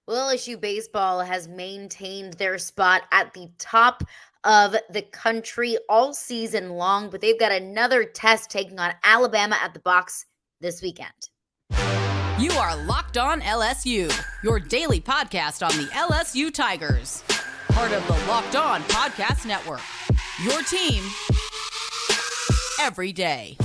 Well, LSU baseball has maintained their spot at the top of the country all season long, but they've got another test taking on Alabama at the box this weekend. You are Locked On LSU, your daily podcast on the LSU Tigers. Part of the Locked On Podcast Network. Your team every day.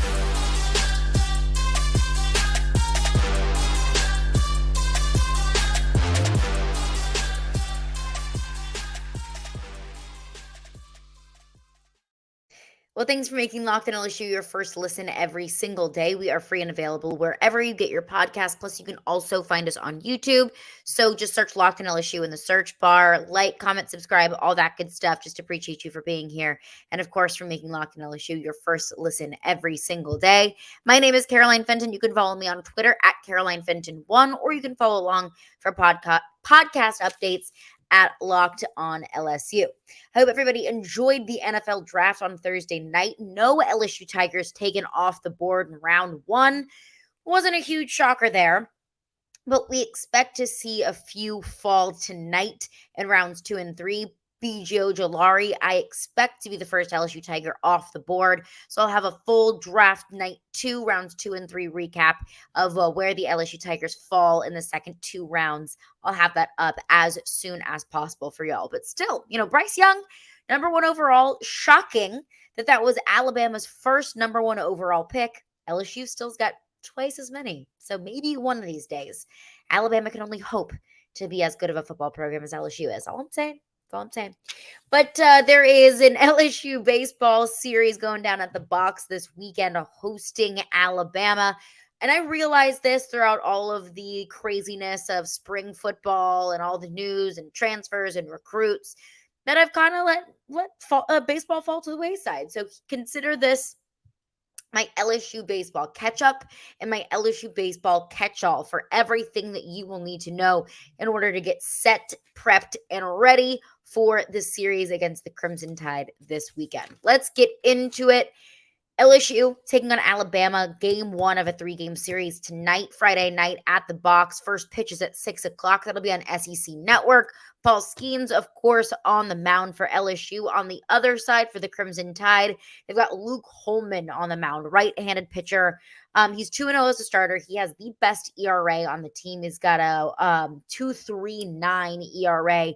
Well, thanks for making Locked On LSU your first listen every single day. We are free and available wherever you get your podcast. Plus, you can also find us on YouTube. So just search Locked On LSU in the search bar. Like, comment, subscribe, all that good stuff. Just appreciate you for being here. And, of course, for making Locked On LSU your first listen every single day. My name is Caroline Fenton. You can follow me on Twitter at CarolineFenton1, or you can follow along for podcast updates at Locked On LSU. I hope everybody enjoyed the NFL draft on Thursday night. No LSU Tigers taken off the board in round one. Wasn't a huge shocker there, but we expect to see a few fall tonight in rounds 2 and 3. B.J. Ojolari, I expect to be the first LSU Tiger off the board. So I'll have a full draft night 2, rounds 2 and 3 recap of where the LSU Tigers fall in the second 2 rounds. I'll have that up as soon as possible for y'all. But still, Bryce Young, number 1 overall. Shocking that was Alabama's first number 1 overall pick. LSU still's got twice as many. So maybe one of these days, Alabama can only hope to be as good of a football program as LSU is. All I'm saying. But there is an LSU baseball series going down at the box this weekend, hosting Alabama. And I realized this throughout all of the craziness of spring football and all the news and transfers and recruits that I've kind of let baseball fall to the wayside. So consider this my LSU baseball catch-up and my LSU baseball catch-all for everything that you will need to know in order to get set, prepped, and ready for the series against the Crimson Tide this weekend. Let's get into it. LSU taking on Alabama, game 1 of a 3-game series tonight, Friday night at the box. First pitch is at 6 o'clock. That'll be on SEC Network. Paul Skenes, of course, on the mound for LSU. On the other side for the Crimson Tide, they've got Luke Holman on the mound, right-handed pitcher. He's 2-0 as a starter. He has the best ERA on the team. He's got a 2.39 ERA.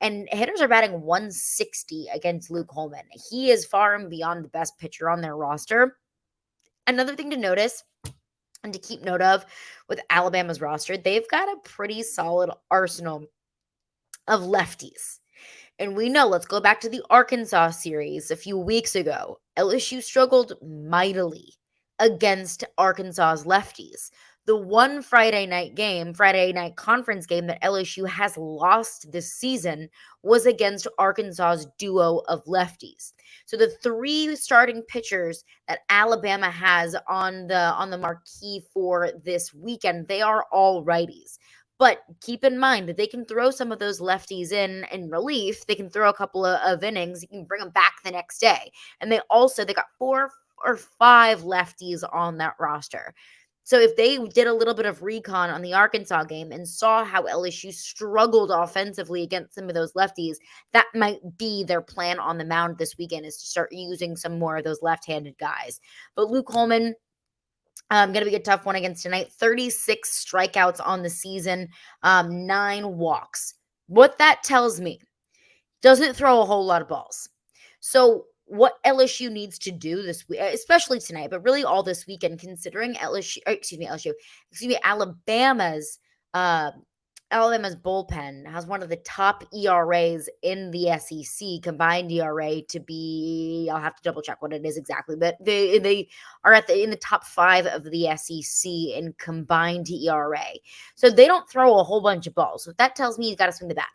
And hitters are batting 160 against Luke Holman. He is far and beyond the best pitcher on their roster. Another thing to notice and to keep note of with Alabama's roster, they've got a pretty solid arsenal of lefties. And we know, let's go back to the Arkansas series a few weeks ago. LSU struggled mightily against Arkansas's lefties. The one Friday night conference game that LSU has lost this season was against Arkansas's duo of lefties. So the 3 starting pitchers that Alabama has on the marquee for this weekend, they are all righties. But keep in mind that they can throw some of those lefties in relief. They can throw a couple of innings. You can bring them back the next day. And they got 4 or 5 lefties on that roster. So if they did a little bit of recon on the Arkansas game and saw how LSU struggled offensively against some of those lefties, that might be their plan on the mound this weekend, is to start using some more of those left-handed guys. But Luke Holman, going to be a tough one against tonight. 36 strikeouts on the season, 9 walks. What that tells me, doesn't throw a whole lot of balls. So what LSU needs to do this week, especially tonight, but really all this weekend, considering Alabama's bullpen has one of the top ERAs in the SEC, combined ERA to be, I'll have to double check what it is exactly, but they are in the top 5 of the SEC in combined ERA. So they don't throw a whole bunch of balls. So that tells me you got to swing the bat.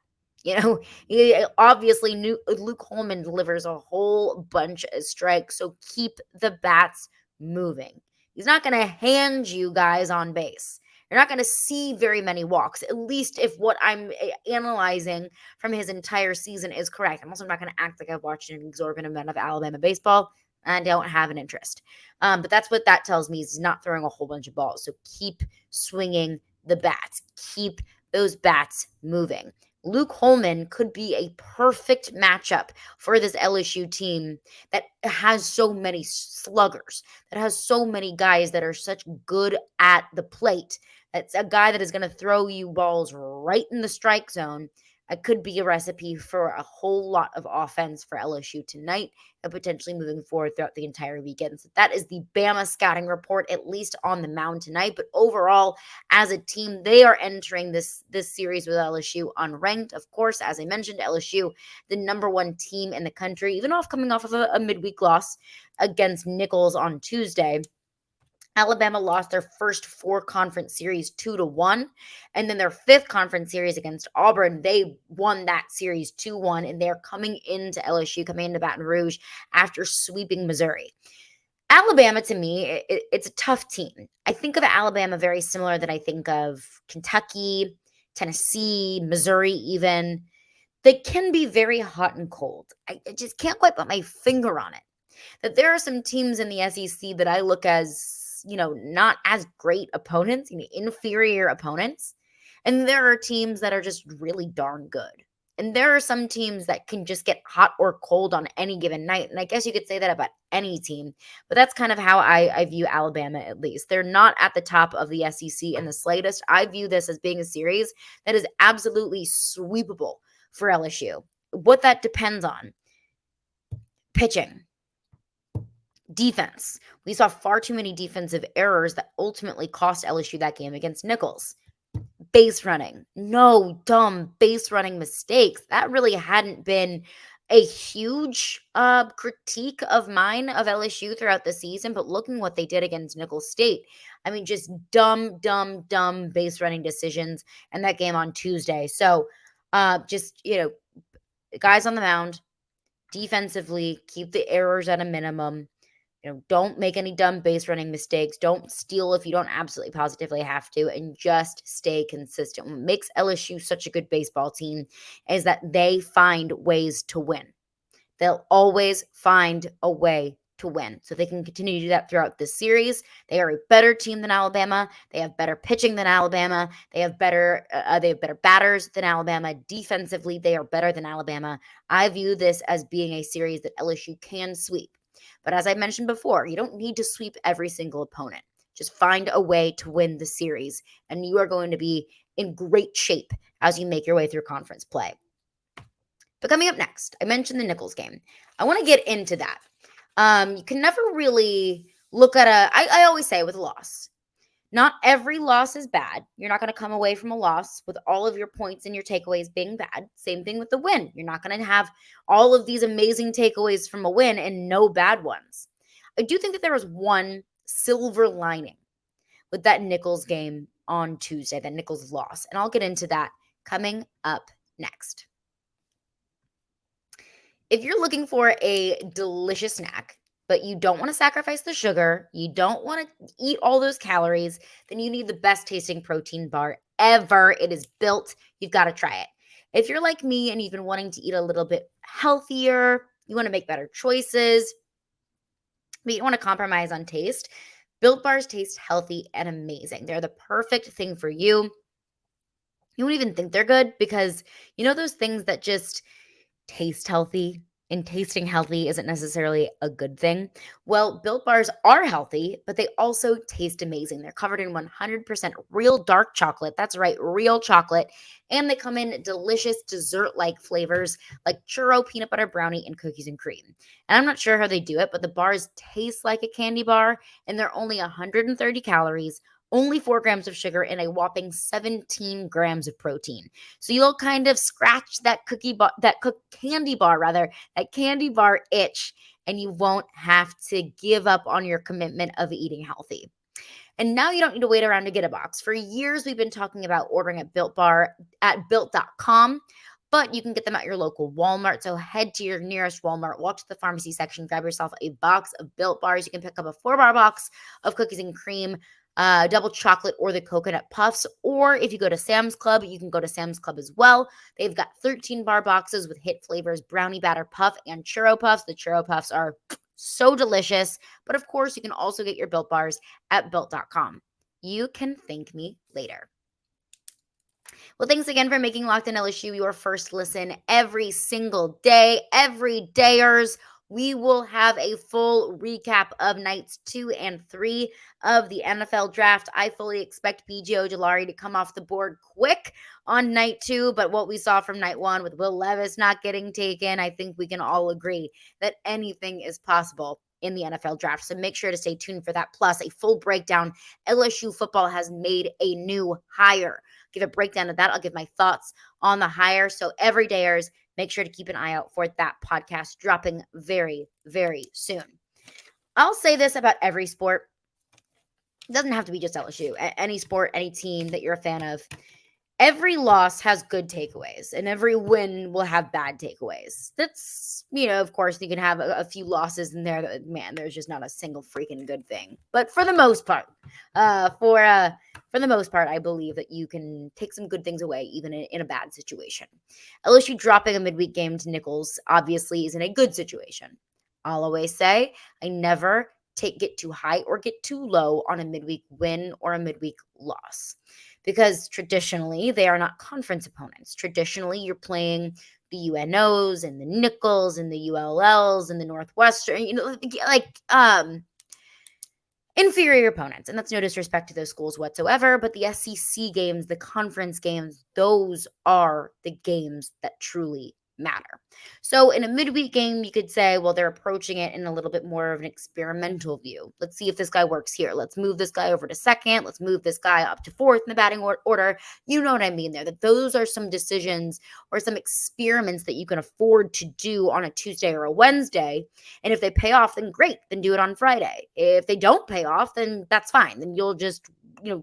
Obviously Luke Holman delivers a whole bunch of strikes, so keep the bats moving. He's not going to hand you guys on base. You're not going to see very many walks, at least if what I'm analyzing from his entire season is correct. I'm also not going to act like I've watched an exorbitant amount of Alabama baseball. I don't have an interest. But that's what that tells me, is he's not throwing a whole bunch of balls. So keep swinging the bats. Keep those bats moving. Luke Holman could be a perfect matchup for this LSU team that has so many sluggers, that has so many guys that are such good at the plate. It's a guy that is going to throw you balls right in the strike zone. It could be a recipe for a whole lot of offense for LSU tonight and potentially moving forward throughout the entire weekend. So that is the Bama scouting report, at least on the mound tonight. But overall, as a team, they are entering this series with LSU unranked. Of course, as I mentioned, LSU, the number one team in the country, even coming off of a midweek loss against Nicholls on Tuesday. Alabama lost their first 4 conference series 2-1, and then their 5th conference series against Auburn, they won that series 2-1, and they're coming into LSU, coming into Baton Rouge after sweeping Missouri. Alabama, to me, it's a tough team. I think of Alabama very similar than I think of Kentucky, Tennessee, Missouri even. They can be very hot and cold. I just can't quite put my finger on it. That there are some teams in the SEC that I look as, not as great opponents, inferior opponents. And there are teams that are just really darn good. And there are some teams that can just get hot or cold on any given night. And I guess you could say that about any team. But that's kind of how I view Alabama, at least. They're not at the top of the SEC in the slightest. I view this as being a series that is absolutely sweepable for LSU. What that depends on: pitching, defense. We saw far too many defensive errors that ultimately cost LSU that game against Nicholls. Base running. No dumb base running mistakes. That really hadn't been a huge critique of mine of LSU throughout the season, but looking what they did against Nicholls State, I mean, just dumb base running decisions in that game on Tuesday. So guys on the mound, defensively, keep the errors at a minimum. Don't make any dumb base running mistakes. Don't steal if you don't absolutely positively have to, and just stay consistent. What makes LSU such a good baseball team is that they find ways to win. They'll always find a way to win. So they can continue to do that throughout this series. They are a better team than Alabama. They have better pitching than Alabama. They have better batters than Alabama. Defensively, they are better than Alabama. I view this as being a series that LSU can sweep. But as I mentioned before, you don't need to sweep every single opponent. Just find a way to win the series, and you are going to be in great shape as you make your way through conference play. But coming up next, I mentioned the Nicholls game. I want to get into that. You can never really look at I always say with a loss, not every loss is bad. You're not going to come away from a loss with all of your points and your takeaways being bad. Same thing with the win. You're not going to have all of these amazing takeaways from a win and no bad ones. I do think that there was one silver lining with that Nicholls game on Tuesday, that Nicholls loss. And I'll get into that coming up next. If you're looking for a delicious snack, but you don't want to sacrifice the sugar, you don't want to eat all those calories, then you need the best tasting protein bar ever. It is Built. You've got to try it. If you're like me and you've been wanting to eat a little bit healthier, you want to make better choices, but you don't want to compromise on taste, Built bars taste healthy and amazing. They're the perfect thing for you. You won't even think they're good because those things that just taste healthy, and tasting healthy isn't necessarily a good thing. Well, Built bars are healthy, but they also taste amazing. They're covered in 100% real dark chocolate. That's right, real chocolate. And they come in delicious dessert-like flavors like churro, peanut butter brownie, and cookies and cream. And I'm not sure how they do it, but the bars taste like a candy bar, and they're only 130 calories, only 4 grams of sugar, and a whopping 17 grams of protein. So you'll kind of scratch that candy bar itch, and you won't have to give up on your commitment of eating healthy. And now you don't need to wait around to get a box. For years, we've been talking about ordering at Built Bar at built.com, but you can get them at your local Walmart. So head to your nearest Walmart, walk to the pharmacy section, grab yourself a box of Built Bars. You can pick up a 4-bar box of cookies and cream, double chocolate, or the coconut puffs. Or if you go to Sam's Club, you can go to Sam's Club as well. They've got 13-bar boxes with hit flavors, brownie batter puff and churro puffs. The churro puffs are so delicious. But of course, you can also get your Built Bars at built.com. You can thank me later. Well, thanks again for making Locked On LSU your first listen every single day. Every dayers, we will have a full recap of nights 2 and 3 of the NFL draft. I fully expect PJ Ojulari to come off the board quick on night 2, but what we saw from night 1 with Will Levis not getting taken, I think we can all agree that anything is possible in the NFL draft. So make sure to stay tuned for that. Plus, a full breakdown. LSU football has made a new hire. Give a breakdown of that. I'll give my thoughts on the hire. So every dayers, make sure to keep an eye out for that podcast dropping very, very soon. I'll say this about every sport. It doesn't have to be just LSU. Any sport, any team that you're a fan of. Every loss has good takeaways and every win will have bad takeaways. That's, of course, you can have a few losses in there that, man, there's just not a single freaking good thing. But for the most part, for the most part, I believe that you can take some good things away, even in a bad situation. LSU dropping a midweek game to Nicholls obviously is in a good situation. I'll always say I never get too high or get too low on a midweek win or a midweek loss. Because traditionally, they are not conference opponents. Traditionally, you're playing the UNOs and the Nicholls and the ULLs and the Northwestern, inferior opponents. And that's no disrespect to those schools whatsoever. But the SEC games, the conference games, those are the games that truly matter. So in a midweek game, you could say, well, they're approaching it in a little bit more of an experimental view. Let's see if this guy works here. Let's move this guy over to second. Let's move this guy up to fourth in the batting order. You know what I mean there, that those are some decisions or some experiments that you can afford to do on a Tuesday or a Wednesday. And if they pay off, then great, then do it on Friday. If they don't pay off, then that's fine. Then you'll just,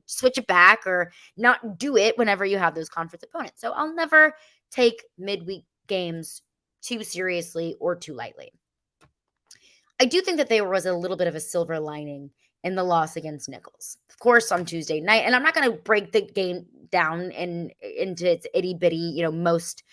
switch it back or not do it whenever you have those conference opponents. So I'll never take midweek games too seriously or too lightly. I do think that there was a little bit of a silver lining in the loss against Nicholls. Of course, on Tuesday night, and I'm not going to break the game down into its itty bitty, most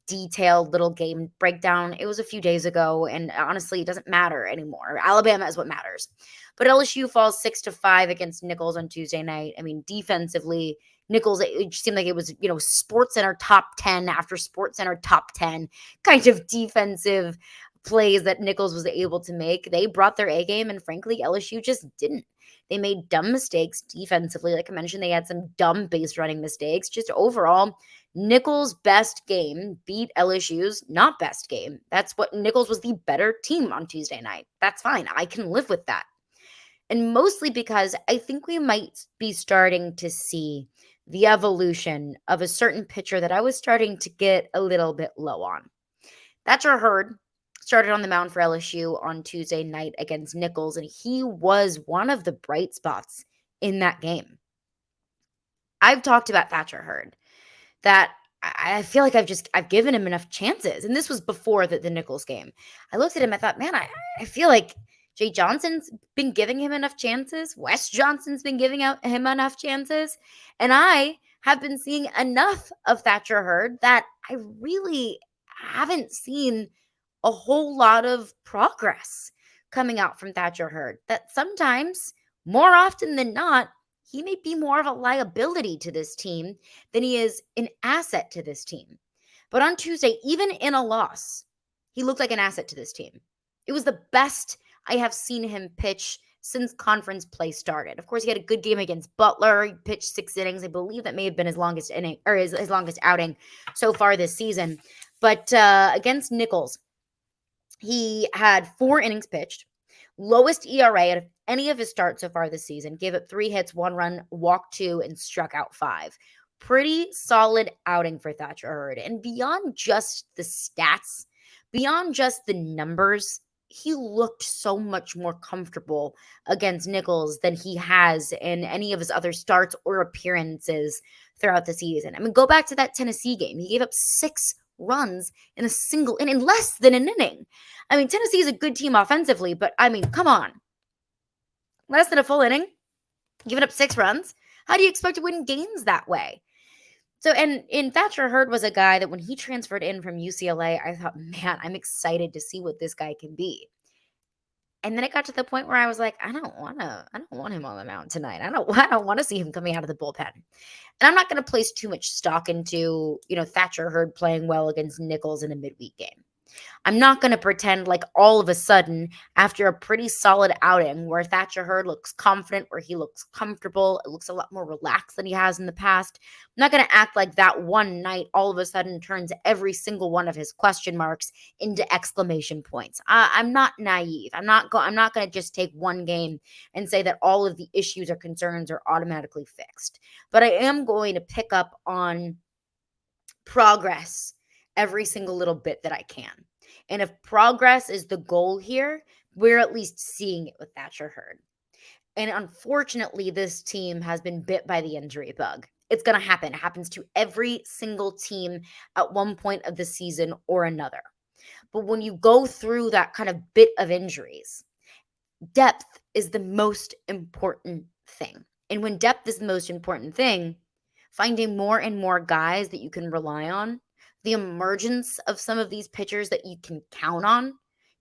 detailed little game breakdown. It was a few days ago, and honestly, it doesn't matter anymore. Alabama is what matters. But LSU falls 6-5 against Nicholls on Tuesday night. I mean, defensively, Nicholls, it seemed like it was, Sports Center top 10 after Sports Center top 10 kind of defensive plays that Nicholls was able to make. They brought their A game, and frankly, LSU just didn't. They made dumb mistakes defensively. Like I mentioned, they had some dumb base running mistakes. Just overall, Nicholls' best game beat LSU's not best game. That's what Nicholls was the better team on Tuesday night. That's fine. I can live with that. And mostly because I think we might be starting to see the evolution of a certain pitcher that I was starting to get a little bit low on. Thatcher Herd started on the mound for LSU on Tuesday night against Nicholls, and he was one of the bright spots in that game. I've talked about Thatcher Herd, that I feel like I've given him enough chances, and this was before the Nicholls game. I looked at him, I thought, man, I feel like Jay Johnson's been giving him enough chances. Wes Johnson's been giving him enough chances. And I have been seeing enough of Thatcher Herd that I really haven't seen a whole lot of progress coming out from Thatcher Herd. That sometimes, more often than not, he may be more of a liability to this team than he is an asset to this team. But on Tuesday, even in a loss, he looked like an asset to this team. It was the best I have seen him pitch since conference play started. Of course, he had a good game against Butler. He pitched 6 innings. I believe that may have been his longest inning or his longest outing so far this season. But against Nicholls, he had 4 innings pitched, lowest ERA out of any of his starts so far this season. Gave up 3 hits, 1 run, walked 2, and struck out 5. Pretty solid outing for Thatcher Herd. And beyond just the stats, beyond just the numbers, he looked so much more comfortable against Nicholls than he has in any of his other starts or appearances throughout the season. I mean, go back to that Tennessee game. He gave up 6 runs in a single inning, less than an inning. I mean, Tennessee is a good team offensively, but I mean, come on. Less than a full inning, giving up 6 runs. How do you expect to win games that way? So, and Thatcher Herd was a guy that when he transferred in from UCLA, I thought, man, I'm excited to see what this guy can be. And then it got to the point where I was like, I don't want him on the mound tonight. I don't want to see him coming out of the bullpen. And I'm not going to place too much stock into, Thatcher Herd playing well against Nichols in a midweek game. I'm not going to pretend like all of a sudden, after a pretty solid outing where Thatcher Herd looks confident, where he looks comfortable, it looks a lot more relaxed than he has in the past. I'm not going to act like that one night all of a sudden turns every single one of his question marks into exclamation points. I'm not naive. I'm not going to just take one game and say that all of the issues or concerns are automatically fixed. But I am going to pick up on progress every single little bit that I can. And if progress is the goal here, we're at least seeing it with Thatcher Herd. And unfortunately, this team has been bit by the injury bug. It's going to happen. It happens to every single team at one point of the season or another. But when you go through that kind of bit of injuries, depth is the most important thing. And when depth is the most important thing, finding more and more guys that you can rely on, the emergence of some of these pitchers that you can count on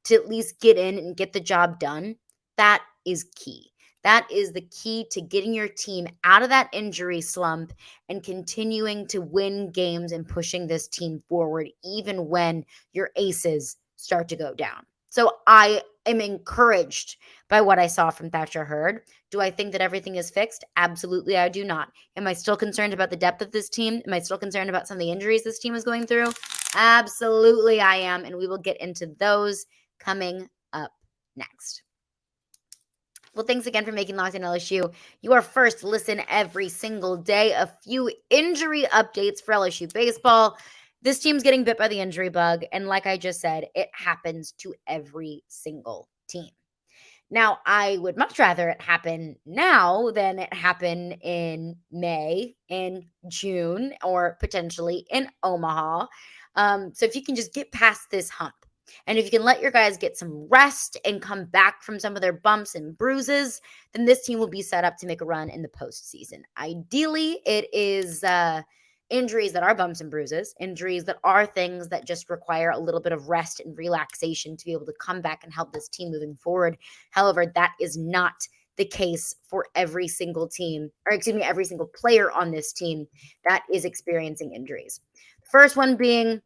to at least get in and get the job done, that is key. That is the key to getting your team out of that injury slump and continuing to win games and pushing this team forward, even when your aces start to go down. So I am encouraged by what I saw from Thatcher Herd. Do I think that everything is fixed? Absolutely, I do not. Am I still concerned about the depth of this team? Am I still concerned about some of the injuries this team is going through? Absolutely, I am. And we will get into those coming up next. Well, thanks again for making Locked On LSU your first listen every single day. A few injury updates for LSU baseball. This team's getting bit by the injury bug. And like I just said, it happens to every single team. Now, I would much rather it happen now than it happen in May, in June, or potentially in Omaha. So if you can just get past this hump, and if you can let your guys get some rest and come back from some of their bumps and bruises, then this team will be set up to make a run in the postseason. Ideally, it is injuries that are bumps and bruises, injuries that are things that just require a little bit of rest and relaxation to be able to come back and help this team moving forward. However, that is not the case for every single team, or excuse me, every single player on this team that is experiencing injuries. The first one being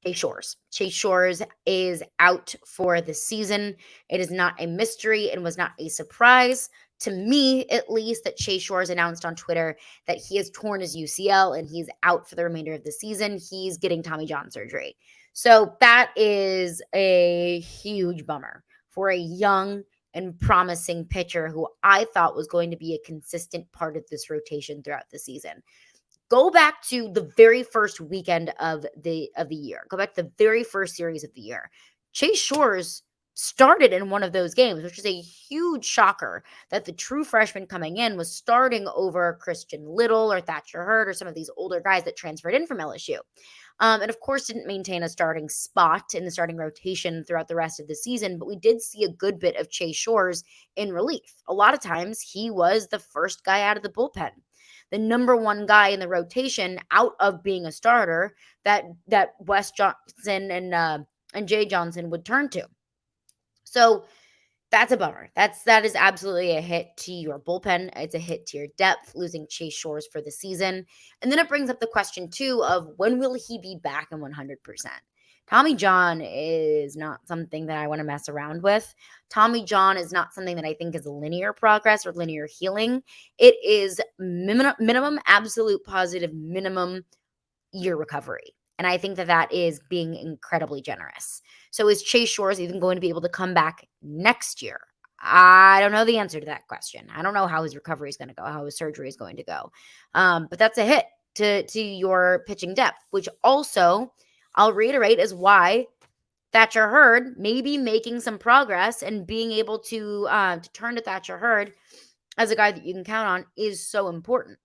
Chase Shores. Chase Shores is out for the season. It is not a mystery and was not a surprise to me, at least, that Chase Shores announced on Twitter that he has torn his UCL and he's out for the remainder of the season. He's getting Tommy John surgery. So that is a huge bummer for a young and promising pitcher who I thought was going to be a consistent part of this rotation throughout the season. Go back to the very first weekend of the year. Go back to the very first series of the year. Chase Shores started in one of those games, which is a huge shocker that the true freshman coming in was starting over Christian Little or Thatcher Herd or some of these older guys that transferred in from LSU. And of course, didn't maintain a starting spot in the starting rotation throughout the rest of the season, but we did see a good bit of Chase Shores in relief. A lot of times he was the first guy out of the bullpen, the number one guy in the rotation out of being a starter that Wes Johnson and Jay Johnson would turn to. So that's a bummer. That is absolutely a hit to your bullpen. It's a hit to your depth, losing Chase Shores for the season. And then it brings up the question, too, of when will he be back in 100%? Tommy John is not something that I want to mess around with. Tommy John is not something that I think is linear progress or linear healing. It is minimum, absolute positive minimum year recovery. And I think that is being incredibly generous. So is Chase Shores even going to be able to come back next year? I don't know the answer to that question. I don't know how his recovery is going to go, how his surgery is going to go. But that's a hit to your pitching depth, which also, I'll reiterate, is why Thatcher Herd may be making some progress and being able to turn to Thatcher Herd as a guy that you can count on is so important.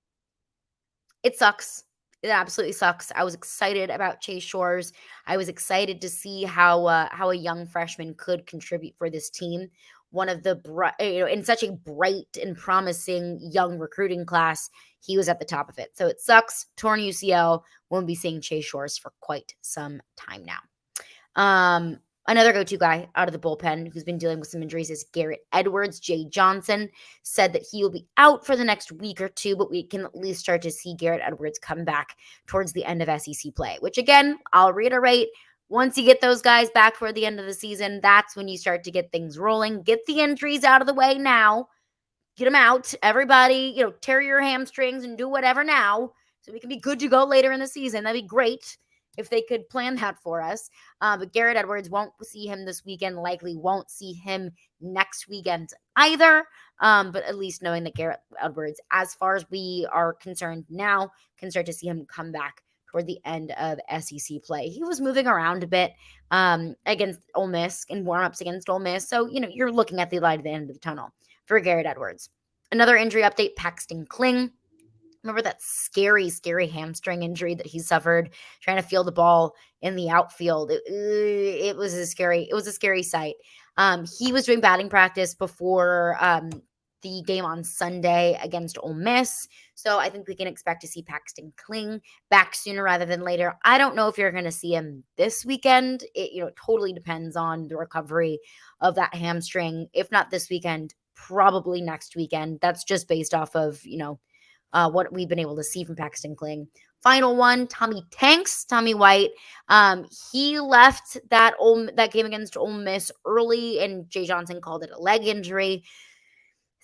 It sucks. It absolutely sucks. I was excited about Chase Shores. I was excited to see how a young freshman could contribute for this team. One of the in such a bright and promising young recruiting class, he was at the top of it. So it sucks. Torn UCL. Won't be seeing Chase Shores for quite some time now. Another go-to guy out of the bullpen who's been dealing with some injuries is Garrett Edwards. Jay Johnson said that he will be out for the next week or two, but we can at least start to see Garrett Edwards come back towards the end of SEC play, which again, I'll reiterate, once you get those guys back for the end of the season, that's when you start to get things rolling. Get the injuries out of the way now. Get them out. Everybody, tear your hamstrings and do whatever now so we can be good to go later in the season. That'd be great if they could plan that for us. But Garrett Edwards, won't see him this weekend, likely won't see him next weekend either. But at least knowing that Garrett Edwards, as far as we are concerned now, can start to see him come back toward the end of SEC play. He was moving around a bit against Ole Miss and warm-ups against Ole Miss. So, you're looking at the light at the end of the tunnel for Garrett Edwards. Another injury update, Paxton Kling. Remember that scary, scary hamstring injury that he suffered trying to field the ball in the outfield? It was a scary sight. He was doing batting practice before the game on Sunday against Ole Miss. So I think we can expect to see Paxton Kling back sooner rather than later. I don't know if you're going to see him this weekend. It totally depends on the recovery of that hamstring. If not this weekend, probably next weekend. That's just based off of, what we've been able to see from Paxton Kling. Final one, Tommy White. He left that game against Ole Miss early, and Jay Johnson called it a leg injury.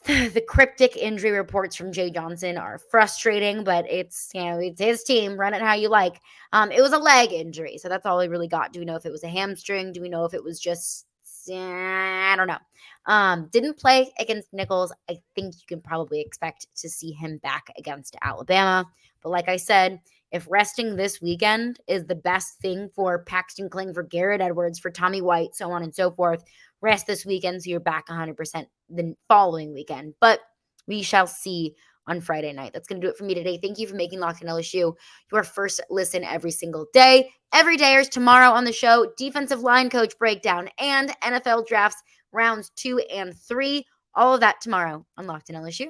The cryptic injury reports from Jay Johnson are frustrating, but it's his team. Run it how you like. It was a leg injury, so that's all we really got. Do we know if it was a hamstring? Do we know if it was just I don't know. Didn't play against Nichols. I think you can probably expect to see him back against Alabama. But like I said, if resting this weekend is the best thing for Paxton Kling, for Garrett Edwards, for Tommy White, so on and so forth, rest this weekend so you're back 100% the following weekend. But we shall see on Friday night. That's going to do it for me today. Thank you for making Locked On LSU your first listen every single day. Every day is tomorrow on the show, defensive line coach breakdown and NFL drafts rounds 2 and 3. All of that tomorrow on Locked On LSU.